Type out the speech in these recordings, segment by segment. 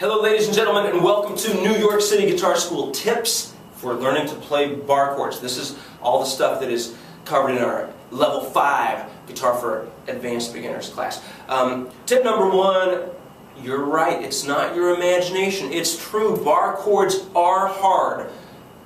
Hello ladies and gentlemen, and welcome to New York City Guitar School Tips for Learning to Play Barre Chords. This is all the stuff that is covered in our Level 5 Guitar for Advanced Beginners class. Tip number one, you're right, it's not your imagination. It's true, barre chords are hard.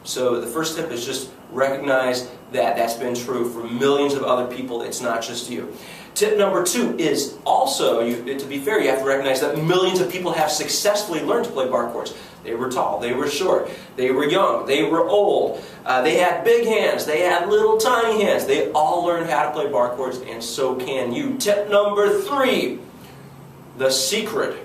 So the first tip is just recognize that that's been true for millions of other people, it's not just you. Tip number two is also, to be fair, you have to recognize that millions of people have successfully learned to play barre chords. They were tall, they were short, they were young, they were old, they had big hands, they had little tiny hands. They all learned how to play barre chords, and so can you. Tip number three, the secret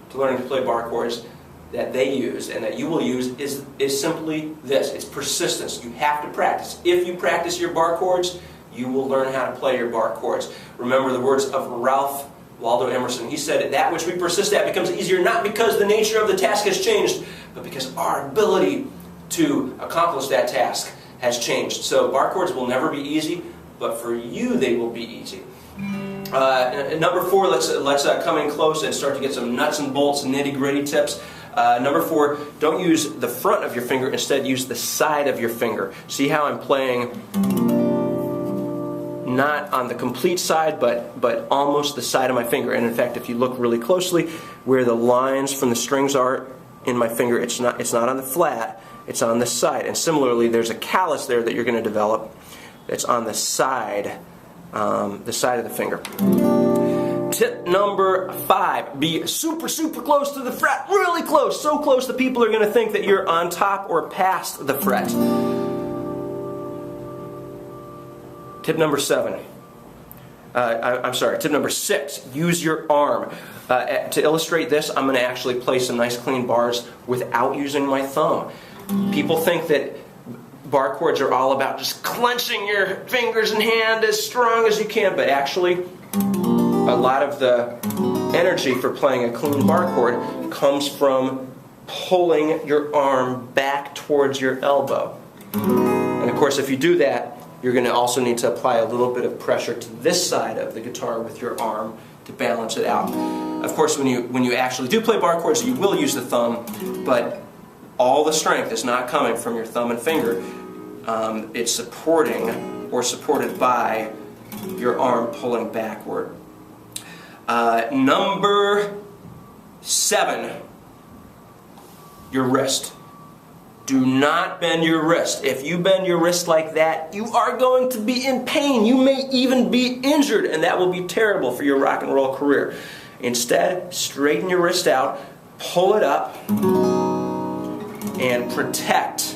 to learning to play barre chords that they use and that you will use is simply this. It's persistence. You have to practice. If you practice your barre chords, you will learn how to play your barre chords. Remember the words of Ralph Waldo Emerson. He said, "That which we persist at becomes easier not because the nature of the task has changed, but because our ability to accomplish that task has changed." So barre chords will never be easy, but for you they will be easy. Number four, let's come in close and start to get some nuts and bolts, nitty-gritty tips. Number four, don't use the front of your finger, instead use the side of your finger. See how I'm playing not on the complete side, but almost the side of my finger. And in fact, if you look really closely, where the lines from the strings are in my finger, it's not on the flat, it's on the side. And similarly, there's a callus there that you're going to develop that's on the side of the finger. Tip number five, be super close to the fret, really close, so close that people are going to think that you're on top or past the fret. Tip number tip number six, use your arm. To illustrate this, I'm going to actually play some nice clean bars without using my thumb. People think that barre chords are all about just clenching your fingers and hand as strong as you can, but actually a lot of the energy for playing a clean barre chord comes from pulling your arm back towards your elbow. And of course, if you do that, you're going to also need to apply a little bit of pressure to this side of the guitar with your arm to balance it out. Of course, when you actually do play barre chords, you will use the thumb, but all the strength is not coming from your thumb and finger. It's supported by your arm pulling backward. Number seven, your wrist. Do not bend your wrist. If you bend your wrist like that, you are going to be in pain. You may even be injured, and that will be terrible for your rock and roll career. Instead, straighten your wrist out, pull it up, and protect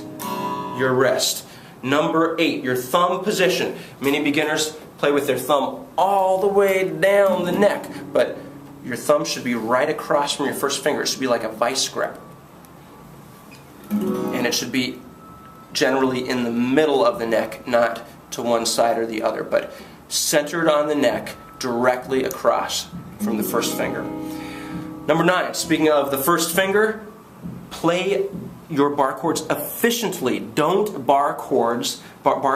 your wrist. Number eight, your thumb position. Many beginners play with their thumb all the way down the neck, but your thumb should be right across from your first finger. It should be like a vice grip. And it should be generally in the middle of the neck, not to one side or the other, but centered on the neck, directly across from the first finger. Number nine, speaking of the first finger, play your barre chords efficiently. Don't barre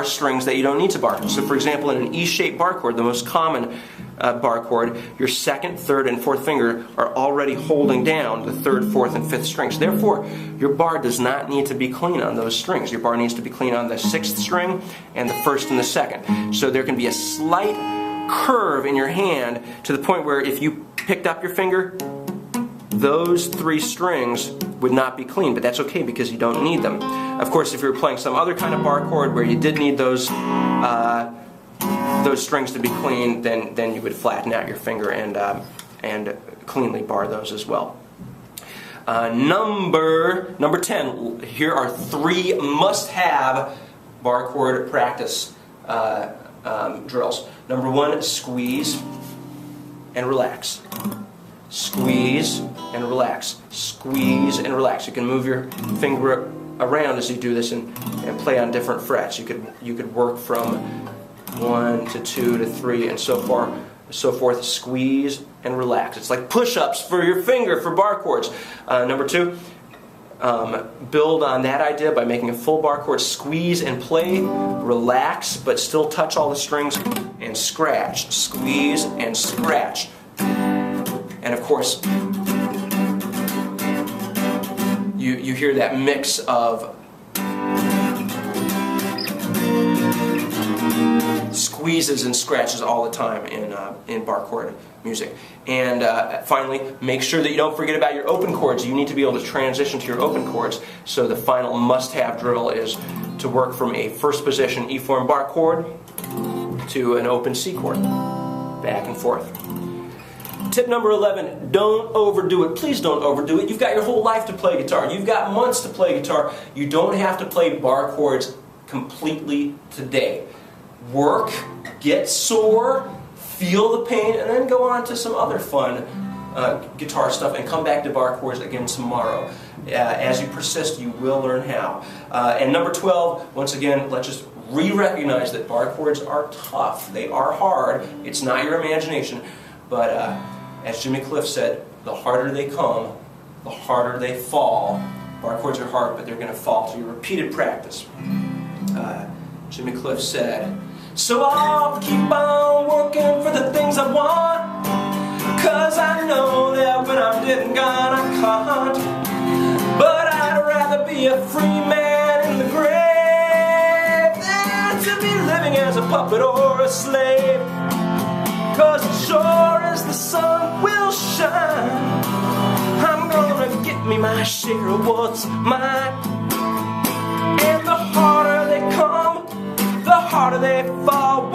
strings that you don't need to barre. So for example, in an E-shaped barre chord, the most common barre chord, your second, third, and fourth finger are already holding down the third, fourth, and fifth strings. Therefore, your barre does not need to be clean on those strings. Your barre needs to be clean on the sixth string and the first and the second. So there can be a slight curve in your hand to the point where if you picked up your finger, those three strings would not be clean, but that's okay because you don't need them. Of course, if you were playing some other kind of barre chord where you did need those strings to be clean, then you would flatten out your finger and cleanly barre those as well. Number 10. Here are three must-have barre chord practice drills. Number one, squeeze and relax. Squeeze and relax. Squeeze and relax. You can move your finger around as you do this and play on different frets. You could work from 1 to 2 to 3 and so forth. Squeeze and relax. It's like push-ups for your finger for barre chords. Number two, build on that idea by making a full barre chord. Squeeze and play, relax, but still touch all the strings, and scratch. Squeeze and scratch. And of course, you hear that mix of squeezes and scratches all the time in bar chord music. And finally, make sure that you don't forget about your open chords. You need to be able to transition to your open chords. So the final must-have drill is to work from a first position E form bar chord to an open C chord, back and forth. Tip number 11, don't overdo it. Please don't overdo it. You've got your whole life to play guitar. You've got months to play guitar. You don't have to play bar chords completely today. Work, get sore, feel the pain, and then go on to some other fun guitar stuff and come back to bar chords again tomorrow. As you persist, you will learn how. And number 12, once again, let's just re-recognize that bar chords are tough. They are hard. It's not your imagination. But as Jimmy Cliff said, the harder they come, the harder they fall. Bar chords are hard, but they're going to fall through repeated practice. Jimmy Cliff said, so I'll keep on working for the things I want, 'cause I know that when I'm dead and gone I can't. But I'd rather be a free man in the grave than to be living as a puppet or a slave. 'Cause as sure as the sun will shine, I'm gonna get me my share of what's mine. And the harder they come, the harder they fall.